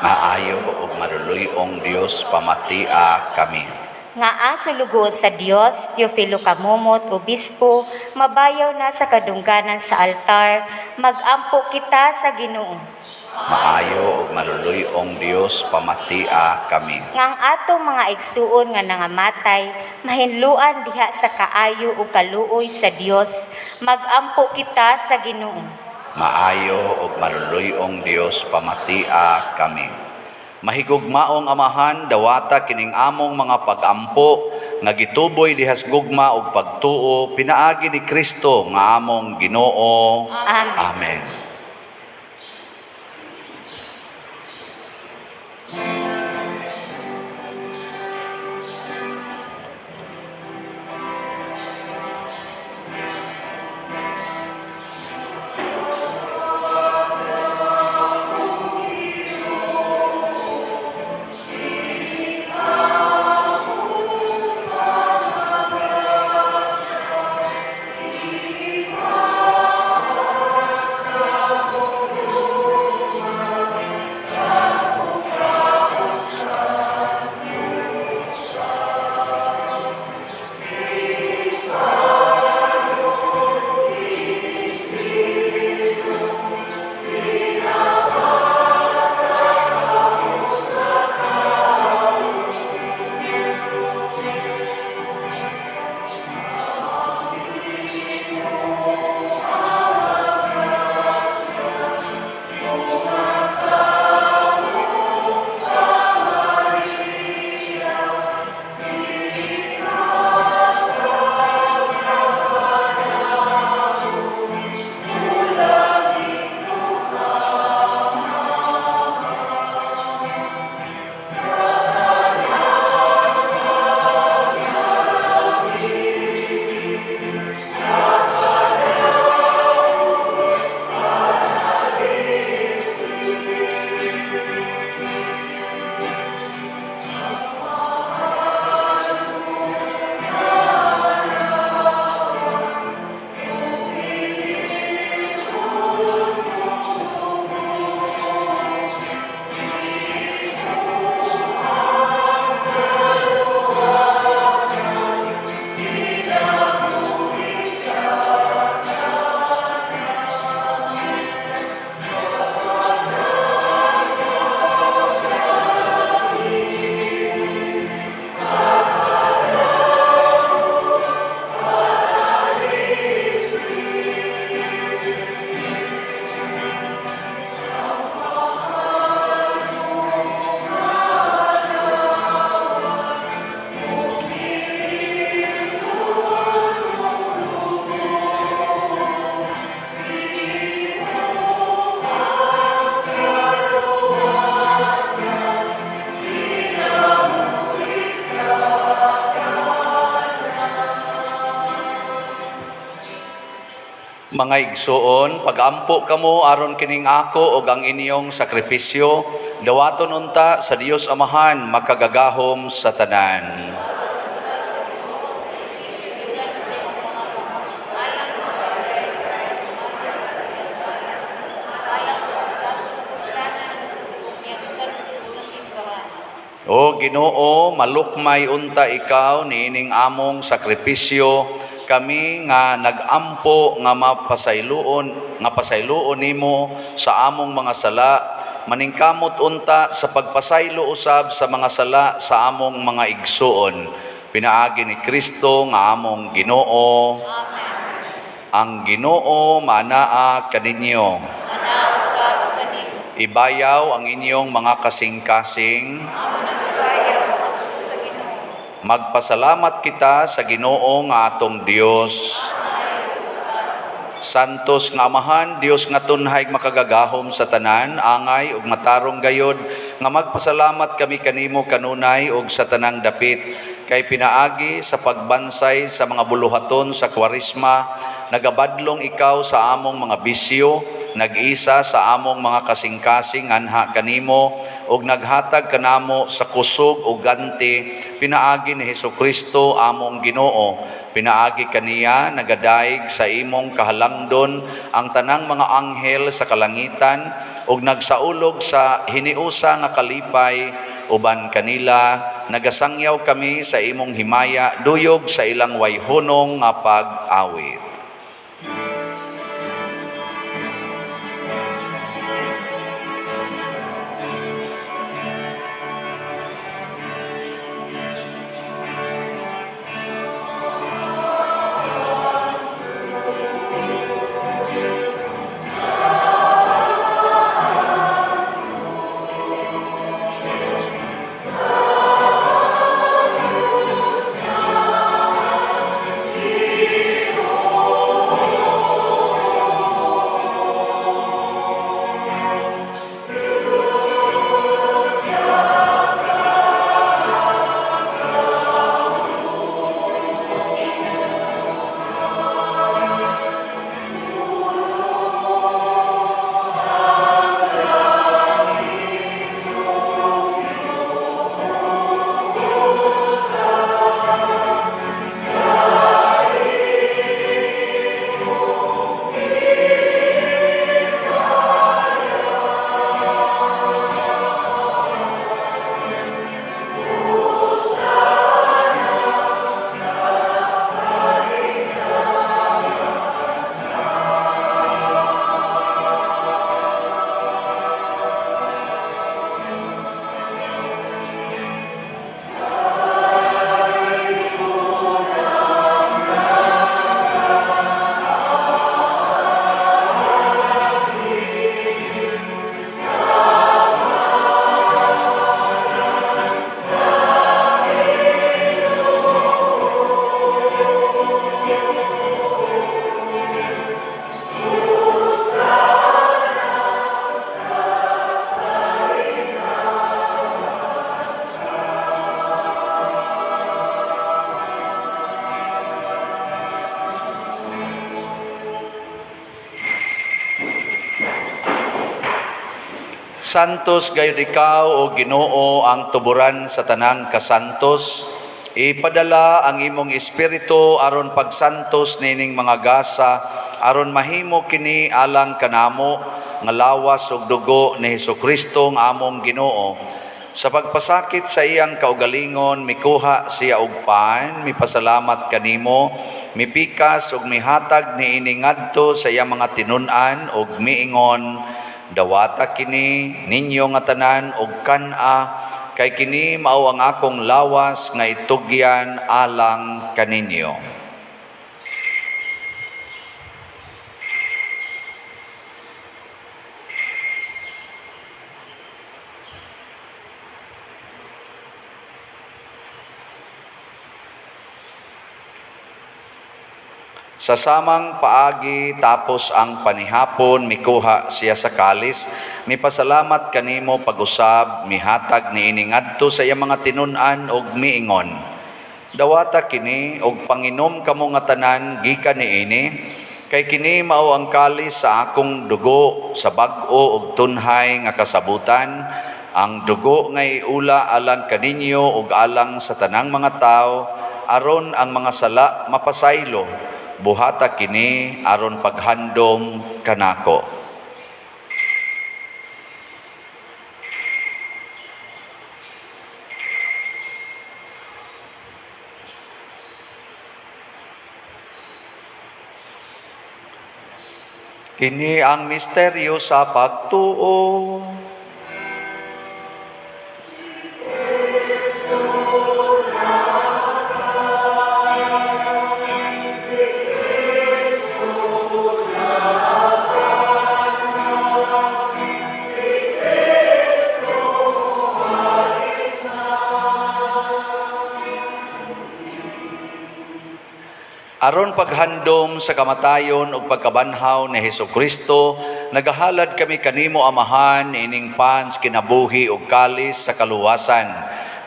Maayo ug maluluyong Dios, pamatia kami. Nga ang sulugo sa Dios, Teofilo Kamumot, Obispo, mabayaw na sa kadungganan sa altar, magampo kita sa Ginoo. Maayo ug maluluyong Dios, pamatia kami. Nga ang atong mga igsuon nga nangamatay, mahinluan diha sa kaayo ug kaluoy sa Dios, magampo kita sa Ginoo. Maayo ug maluluyong Dios, pamatia kami. Mahigugmaong Amahan, dawata kining among mga pag-ampo nga gituboy dihas gugma ug pagtuo pinaagi ni Kristo nga among Ginoo. Amen. Amen. Mga igsuon, pagampo kamo aron kining ako ug ang inyong sakripisyo, dawaton unta sa Dios Amahan makagagahom sa tanan. O Ginoo, malukmay unta ikaw niining among sakripisyo, kami nga nagampo nga pasayloon nimo sa among mga sala, maningkamot unta sa pagpasaylo usab sa mga sala sa among mga igsuon. Pinaagi ni Kristo nga among Ginoo. Amen. Ang Ginoo manaa kaninyo. Anausap kanin. Ibayaw ang inyong mga kasing-kasing. Ako nagabayaw ako sa Ginoo. Magpasalamat kita sa Ginoo nga atong Dios. Santos nga Amahan, Dios nga tunhay makagagahom sa tanan, angay ug matarong gayod, nga magpasalamat kami kanimo kanunay ug sa tanang dapit, kay pinaagi sa pagbansay sa mga buluhaton sa Kwaresma, nagabadlong ikaw sa among mga bisyo, nag-isa sa among mga kasing-kasing anha kanimo, ug naghatag kanamo sa kusog ug ganti, pinaagi ni Hesukristo among Ginoo. Pinaagi kaniya nagadaig sa imong kahalangdon ang tanang mga anghel sa kalangitan, ug nagsaulog sa hiniusa nga kalipay uban kanila, nagasangyaw kami sa imong himaya duyog sa ilang wayhunong nga pag-awit. Santos gayud ikaw o Ginoo ang tuburan sa tanang kasantos. Ipadala ang imong espiritu aron pagsantos nining mga gasa, aron mahimo kini alang kanamo nga lawas ug dugo ni Hesukristo nga among Ginoo. Sa pagpasakit sa iyang kaugalingon, mikuha siya og paan, mipasalamat kanimo, mipikas ug mihatag niini ngadto sa iyang mga tinun-an ug miingon, dawata kini ninyo nga tanan og kan-a, kay kini mao ang akong lawas nga itugyan alang kaninyo. Sa samang paagi tapos ang panihapon, mikuha siya sa kalis, mipasalamat kanimo pag-usab, mihatag niini ngadto sa iyang mga tinun-an og miingon, dawata kini og panginom kamo nga tanan gikan niini, Kay kini mao ang kalis sa akong dugo sa bag-o ug tunhay nga kasabutan, ang dugo nga iula alang kaninyo ug alang sa tanang mga tao, aron ang mga sala mapasaylo. Buhata kini aron paghandom kanako. Kini ang misteryo sa pagtuo. Aron paghandom sa kamatayon ug pagkabanhaw ni Hesukristo, nagahalad kami kanimo Amahan ining pans kinabuhi ug kalis sa kaluwasan.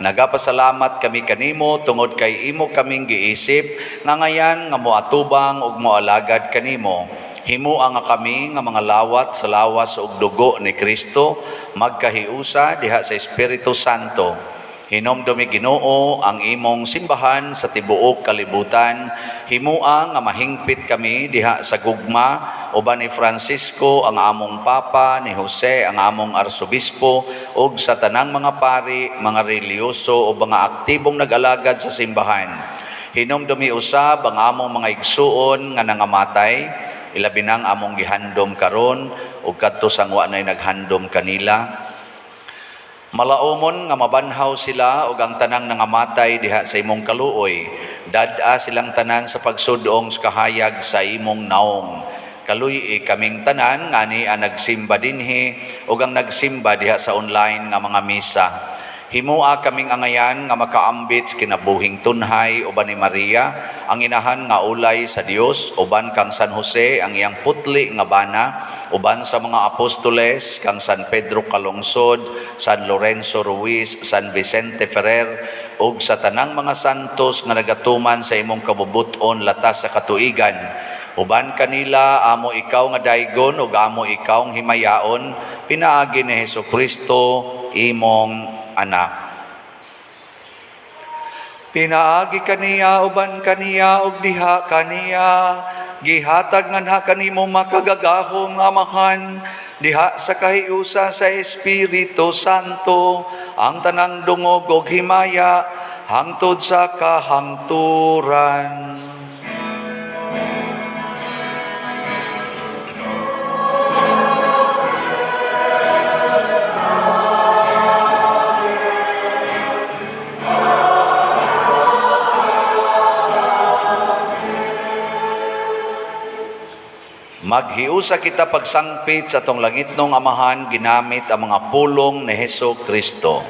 Nagapasalamat kami kanimo tungod kay imo kaming giisip nga ngayan nga moatubang ug moalagad kanimo. Himuang nga kami nga mga lawat sa lawas ug dugo ni Kristo magkahiusa diha sa Espiritu Santo. Hinomdumi Ginoo ang imong simbahan sa tibuok kalibutan. Himuang nga mahingpit kami diha sa gugma uban ni Francisco ang among papa, ni Jose ang among arsobispo ug sa tanang mga pari, mga reliyoso o mga aktibong nag-alagad sa simbahan. Hinomdumi usab ang among mga igsuon nga nangamatay, ilabi nang among gihandom karon ug kadto sang wa nay naghandom kanila. Malaumon nga mabanhaw sila ug ang tanang nangamatay diha sa imong kaluoy. Dad-a silang tanan sa pagsudong sa kahayag sa imong naong. Kaluy kaming tanan ngani ang nagsimba dinhi ug ang nagsimba diha sa online nga mga misa. Himua kaming angayan nga makaambit kinabuhing tunhay uban ni Maria, ang inahan nga ulay sa Dios, uban kang San Jose ang iyang putli nga bana, uban sa mga apostoles kang San Pedro Calungsod, San Lorenzo Ruiz, San Vicente Ferrer, ug sa tanang mga santos nga nagatuman sa imong kabubuton latas sa katuigan. Uban kanila amo ikaw nga daygon ug amo ikaw ang himayaon, pinaagi ni Hesukristo imong anak. Pinaagi kaniya uban kaniya ug diha kaniya, gihatag nganha kanimo makagagahom nga Amahan, diha sa kahiusa sa Espiritu Santo, ang tanang dungog ug himaya hangtod sa kahangturan. Maghiusa kita pagsangpit sa tong langitnong Amahan ginamit ang mga pulong ni Hesukristo.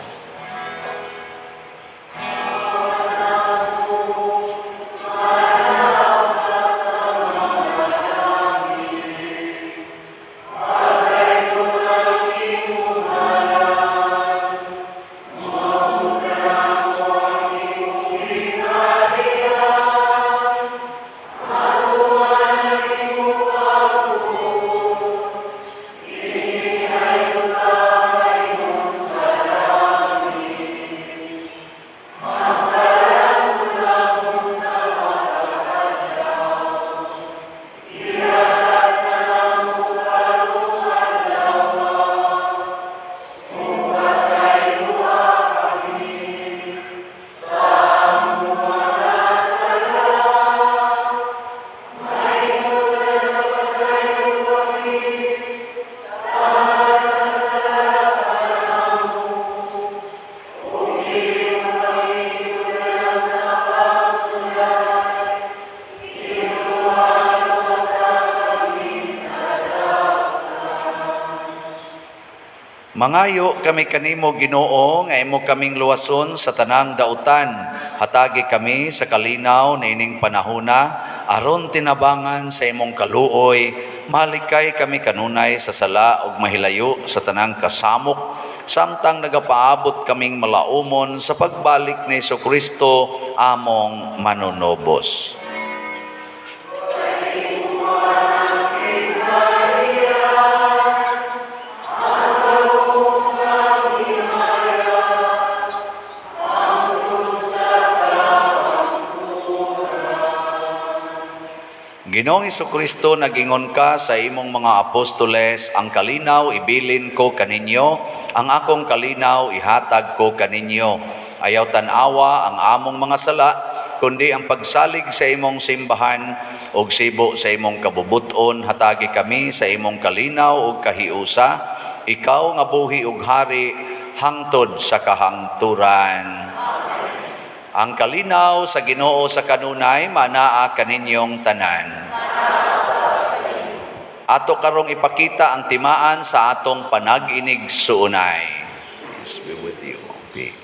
Mangayo kami kanimo Ginoo nga imo kaming luwason sa tanang dautan. Hatagi kami sa kalinaw na ining panahona aron tinabangan sa imong kaluoy. Malikay kami kanunay sa sala ug mahilayo sa tanang kasamok samtang nagapaabot kaming malaumon sa pagbalik ni Hesukristo among manunobos. Ginoong Kristo, nagingon ka sa imong mga apostoles, ang kalinaw ibilin ko kaninyo, ang akong kalinaw ihatag ko kaninyo. Ayaw tanawa ang among mga sala, kundi ang pagsalig sa imong simbahan ug sibo sa imong kabubuton. Hatagi kami sa imong kalinaw ug kahiusa, ikaw nga buhi ug hari hangtod sa kahangturan. Ang kalinaw sa Ginoo sa kanunay manaa kaninyong tanan. Ato karong ipakita ang timaan sa atong panag-inig suunay. Peace be with you. Peace.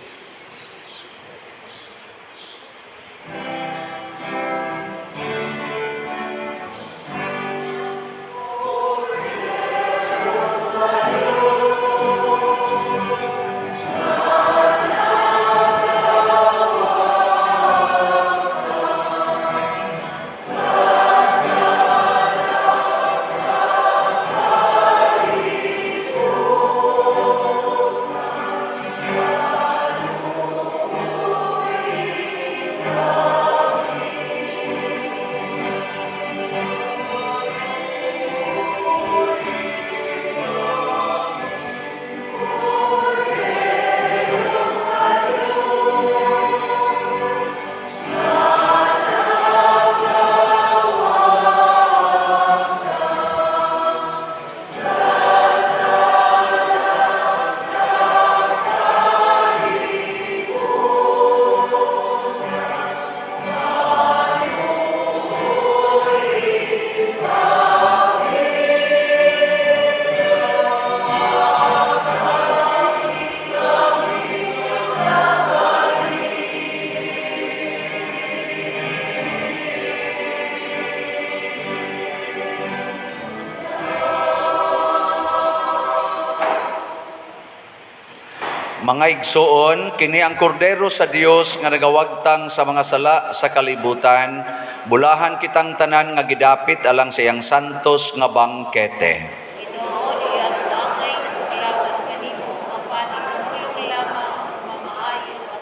Mga igsoon, kini ang kordero sa Dios nga nagawagtang sa mga sala sa kalibutan. Bulahan kitang tanan nga gidapit alang sa iyang santos nga bangkete. Ginoo, di ang langay na kalawat kanimo, apan ikamulong lamang mamaayo ako.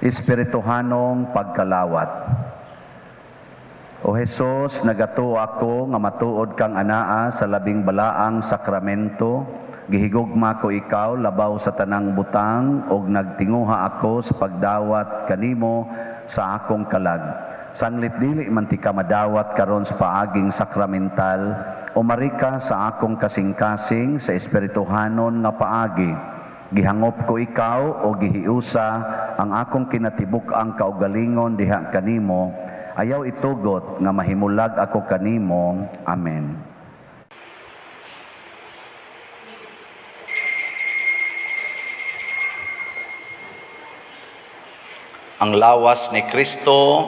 Espirituhanong pagkalawat. O Jesus, nagato ako nga matuod kang anaa sa labing balaang sakramento. Gihigugma ko ikaw labaw sa tanang butang og nagtinguha ako sa pagdawat kanimo sa akong kalag. Sanglit dili man ti ka madawat karon sa paaging sakramental, o marika sa akong kasing-kasing sa espirituhanon nga paagi. Gihangop ko ikaw o gihiusa ang akong kinatibuk-ang kaugalingon diha kanimo. Ayaw itugot nga mahimulag ako kanimo. Amen. Ang lawas ni Kristo.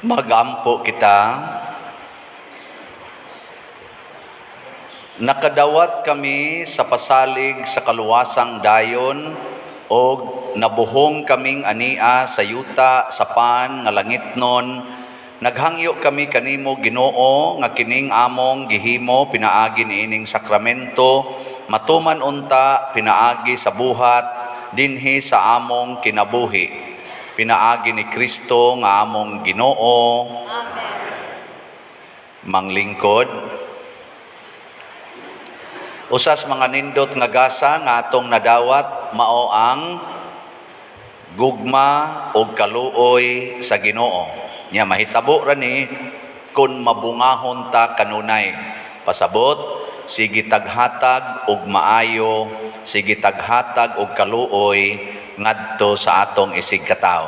Magampo kita. Nakadawat kami sa pasalig sa kaluwasang dayon o nabuhong kaming ania sa yuta sa pan nga langitnon. Naghangyo kami kanimo Ginoo nga kining among gihimo pinaagi niining sakramento matuman unta pinaagi sa buhat dinhi sa among kinabuhi. Pinaagi ni Kristo nga among Ginoo. Amen. Manglingkod. Usas mga nindot nga gasa nga atong nadawat mao ang gugma o kaluoy sa Ginoo. Nya mahitabo ra ni kun mabungahon ta kanunay. Pasabot, sige taghatag og maayo, sige taghatag og kaluoy ngadto sa atong isig katawo.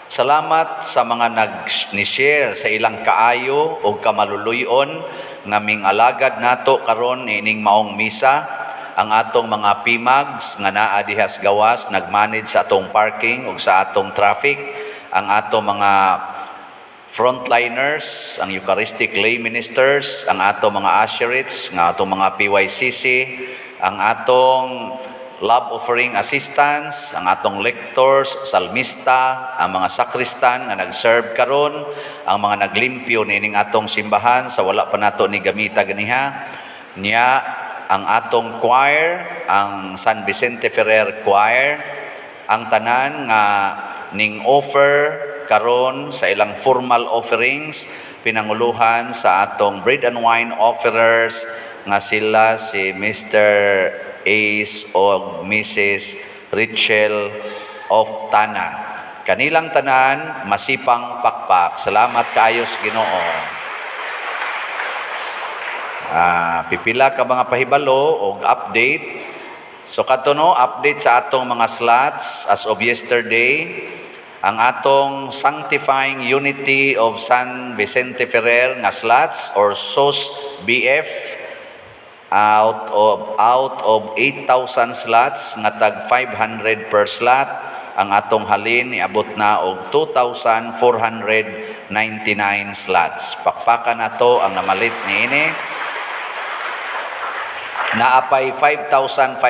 Salamat sa mga nag-share sa ilang kaayo o kamaluluyon nga ming alagad nato karon ining maong misa. Ang atong mga pimags nga naa dihas gawas nagmanage sa atong parking ug sa atong traffic. Ang atong mga frontliners, ang Eucharistic lay ministers, ang atong mga usherates, nga atong mga PYCC, ang atong love offering assistants, ang atong lectors, salmista, ang mga sakristan nga nag-serve karon, ang mga naglimpyo nining atong simbahan sa wala pa nato ni gamita ganiha, niya ang atong choir, ang San Vicente Ferrer Choir, ang tanan nga ning offer karon sa ilang formal offerings, pinanguluhan sa atong bread and wine offerers nga sila si Mr. Ace o Mrs. Richel of Tana. Kanilang tanan, masipang pakpak. Salamat kaayos Ginoo. Pipila ka mga pahibalo o update. So katuno, update sa atong mga slots as of yesterday. Ang atong Sanctifying Unity of San Vicente Ferrer nga slots or SOS BF, out of 8,000 slots nga tag 500 per slot, ang atong halin niabot na og 2,499 slots. Pakpakan nato ang namalit niini. Naapay 5,501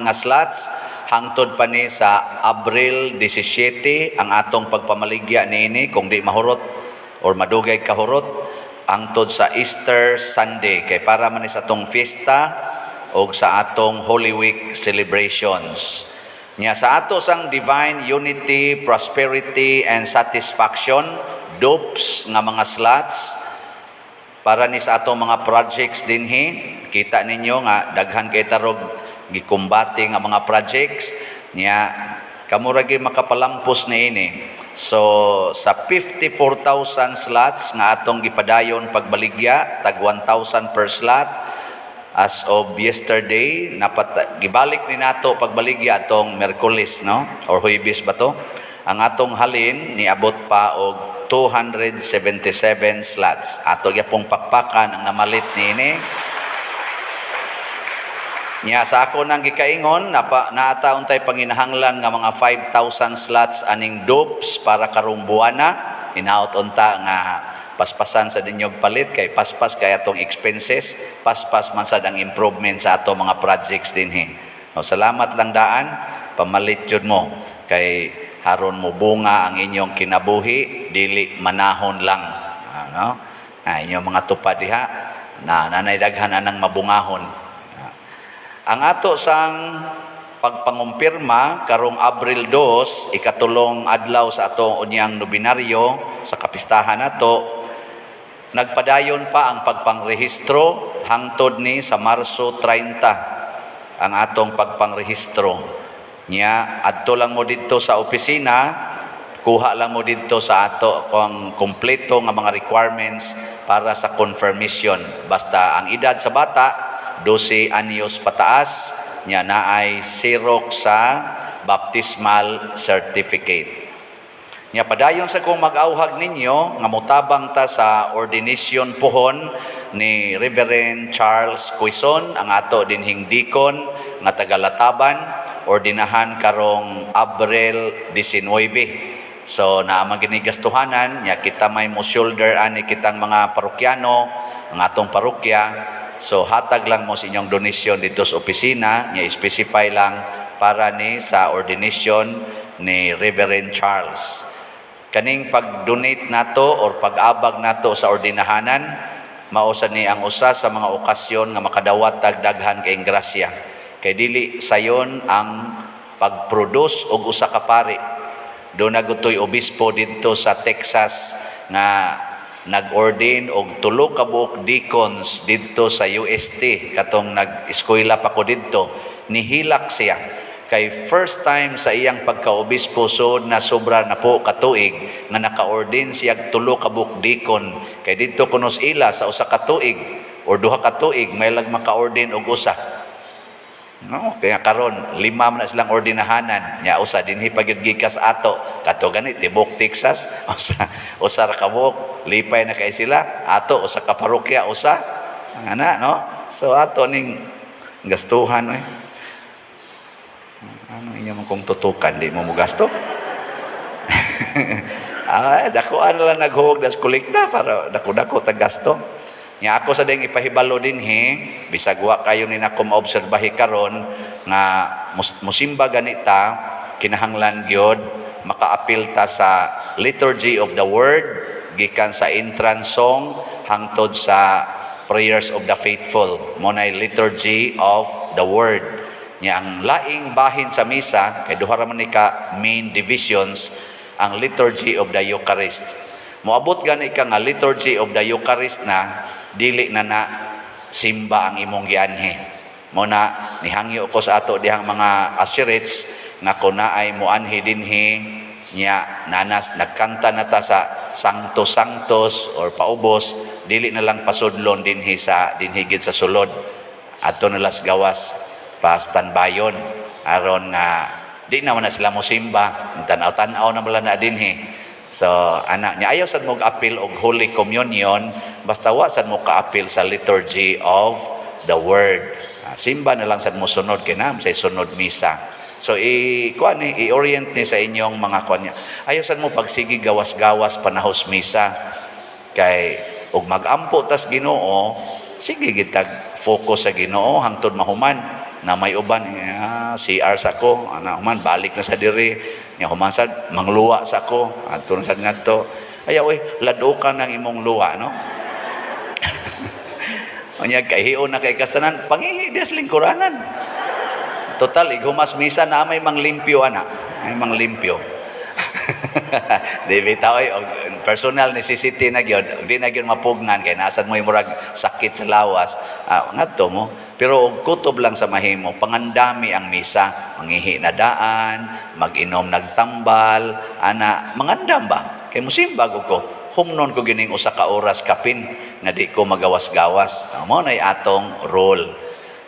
nga slots hangtod pa ni sa Abril 17 ang atong pagpamaligya niini kung di mahurot or madugay kahurot angtod sa Easter Sunday kay para man sa atong fiesta o sa atong Holy Week celebrations. Nya sa ato sang Divine Unity, Prosperity, and Satisfaction, DOPS nga mga slots, para ni sa atong mga projects dinhi, kita ninyo nga daghan kay tarog gikumbati nga mga projects, nya kamuragi makapalampos niini. So sa 54,000 slots nga atong gipadayon pagbaligya, tag 1,000 per slot as of yesterday, gibalik ni nato pagbaligya atong Miyerkules, no? Or Huwebes ba to? Ang atong halin niabot pa og 277 slots. Ato gyapong pakpakan ang namalit niini. Nya sa ako nang gikaingon naataon tay panginahanglan nga mga 5,000 slots aning DOPS para karong buwana. Hinaot unta nga paspasan sa dinyog palit kay paspas kay atong expenses, paspas man sad ang improvement sa ato mga projects dinhi. No, salamat lang daan, pamalit jud mo kay haron mo bunga ang inyong kinabuhi, dili manahon lang. Ano? Inyong mga tupad diha na nanay daghan anang mabungahon. Ang ato sang pagpangumpirma karong Abril 2, ikatulong adlaw sa atong unyang nobinaryo sa kapistahan nato, nagpadayon pa ang pagpangrehistro hangtod ni sa Marso 30 ang atong pagpangrehistro. Nya adto lang mo didto sa opisina, kuha lang mo didto sa ato kung kompleto nga mga requirements para sa confirmation. Basta ang edad sa bata 12 anyos pataas, nya naay Xerox sa baptismal certificate. Nya padayon sa kung mag-auhag ninyo nga motabang ta sa ordination pohon ni Reverend Charles Quezon, ang ato dinhing deacon nga taga Lataban, ordinahan karong Abril 19 So naamang ginigastuhanan nya kita may mo shoulder ani kitang mga parokyano, ang atong parokya. So hatag lang mo sa inyong donation dito sa opisina, nya specify lang para ni sa ordination ni Reverend Charles. Kaning pag-donate nato or pag-abag nato sa ordinahanan, mausa ni ang usa sa mga okasyon nga makadawat daghan kay grasya. Kay dili sayon ang pag-produce og usa ka pari. Do nagutoy obispo dito sa Texas nga nag-ordain og 3 ka buok deacons dito sa UST katong nag-eskwela pa ko dito. Nihilak siya kay first time sa iyang pagka-obispo sud na sobra na po katuig nga naka-ordain siya 3 ka buok deacon. Kay dito kunos ila sa usa ka tuig or 2 ka tuig may lag maka-ordain og usa. No, kaya karon 5 na silang ordinahanan nya usa dinhi pagyud-gikas ato kato gani tibok Texas usa ra ka buok lipay na kay sila ato usa ka parokya usa ana no so ato ning gastuhan ano inyo man kung tutukan di mo gasto dakuan lang naghuog das kolekta para dako-dako tag gasto. Nya ako sa ding ipahibalo din bisag wa kayo ni nako maobserbahi karon nga musimba ganita kinahanglan gyud makaapil ta sa liturgy of the word gikan sa entrance song hangtod sa prayers of the faithful mo nay liturgy of the word. Nya ang laing bahin sa misa kay duha ra man ni ka main divisions ang liturgy of the Eucharist. Moabot gani ka nga liturgy of the Eucharist na dili na simba ang imong gianhi. Mo na nihangyo ko sa ato dihang mga asherets nga kunaay muanhi dinhi nya nanas nagkanta na ta sa Sanctus Sanctus or paubos dili na lang pasudlon dinhi gid sa sulod adto na las gawas pa standbayon aron nga di naman na sila mo simba tanaw-tanaw na mala na dinhi. So anak niya ayaw sad mo appeal og Holy Communion basta wa sad mo ka-appeal sa liturgy of the word. Simba na lang sad mo sunod kay na say sunod misa. So i-orient ni sa inyong mga kuan niya. Ayaw sad mo pagsigi gawas-gawas panahos misa kay og mag-ampo tas Ginoo sige gitag focus sa Ginoo hangtod mahuman na may uban CR sa ko ana human balik na sa diri nya human sad mangluwa sa ko adto sad ngadto ayaw ladukan ng imong luwa no. Unya kay hion na kay kastanan pangihi des lingkuranan total ighumas misa na may manglimpyo ana may manglimpyo di bitaw personal necessity na gyud di na gyud mapugnan kay nasad mo murag sakit sa lawas ngadto mo. Pero kutob lang sa mahimo, pangandami ang misa, mangihi na daan, mag-inom nagtambal, ana, mangandam ba? Kay musimba ko, humnon ko gining usa ka oras kapin, nga di ko magawas-gawas. Mo na atong role.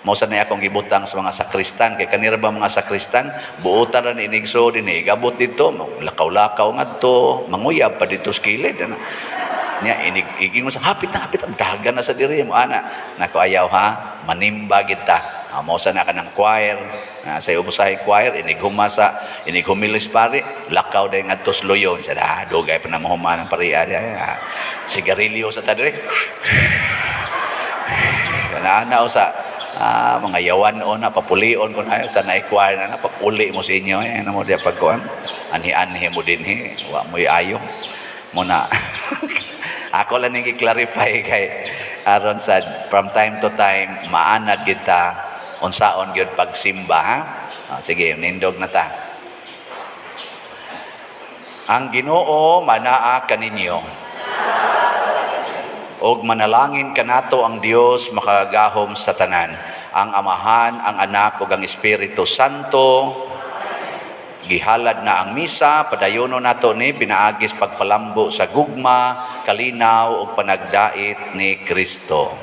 Mo sa na akong gibutang sa mga sakristan, kay kanira ba mga sakristan, buutan na inigso, dinigabot dito, lakaw-lakaw nga to, manguyab pa dito skilid. Nya iging mo sa hapit ang dagan na sa diri mo ana nako ayaw ha manimba kita mo sa na kanang choir sa ubusahay choir inighumilis pare lakaw day ngadtos loyon sa dugay pa na mahuman ang pariya sigarilyo sa tadre ana usa mga yawan o na papulion kun ayo tanay choir na papuli mo sa inyo ano mo dia pagkuan anhi-anhi mo dinhi wa moy ayo mo na. Ako lang nang i-clarify kay aron sa from time to time maanad kita unsaon gyud pagsimba ha. Sige nindog na ta. Ang Ginoo manaa kaninyo. Og manalangin kanato ang Dios makagahom sa tanan. Ang Amahan, ang Anak ug ang Espiritu Santo. Gihalad na ang misa, padayono nato ni pinaagis pagpalambo sa gugma, kalinaw ug panagdait ni Kristo.